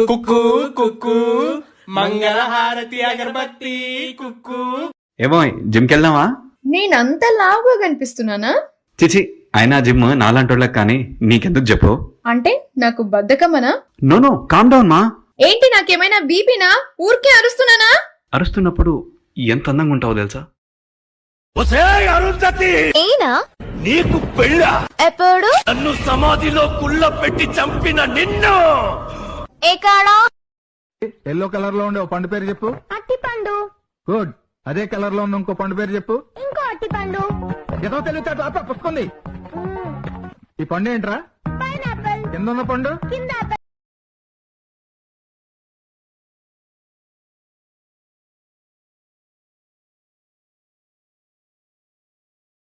కుక్కు కుక్కు మంగళహారతి అగరబత్తి కుక్కు. ఏమో జిమ్ కెళ్దామా? నేనంత లావుగా కనిపిస్తున్నానా? చిచి, అయినా జిమ్ నాలాంటోళ్ళకి కానీ నీకెందుకు చెప్పు? అంటే నాకు బద్ధకమనా? నో కామ్ డౌన్ మా. ఏంటి, నాకేమైనా బీపీనా? ఊరికే అరుస్తున్నానా? అరుస్తున్నప్పుడు ఎంత అందంగా ఉంటావో తెలుసా? ఏనా నీకు పెళ్ళ? ఎప్పుడు? నన్ను సమాధిలో కుళ్ళ పెట్టి చంపిన నిన్ను. ఎక్కడా? ఎల్లో కలర్ లో ఉండే ఓ పండు పేరు చెప్పు. అట్టిపండు. గుడ్. అదే కలర్ లో ఉన్న ఇంకో పండు పేరు చెప్పు. ఇంకో అట్టిపండు. ఏదో తెలియదు పుస్తకంది. ఈ పండు ఏంట్రా? పైనాపిల్. కింద ఉన్న పండు? కింద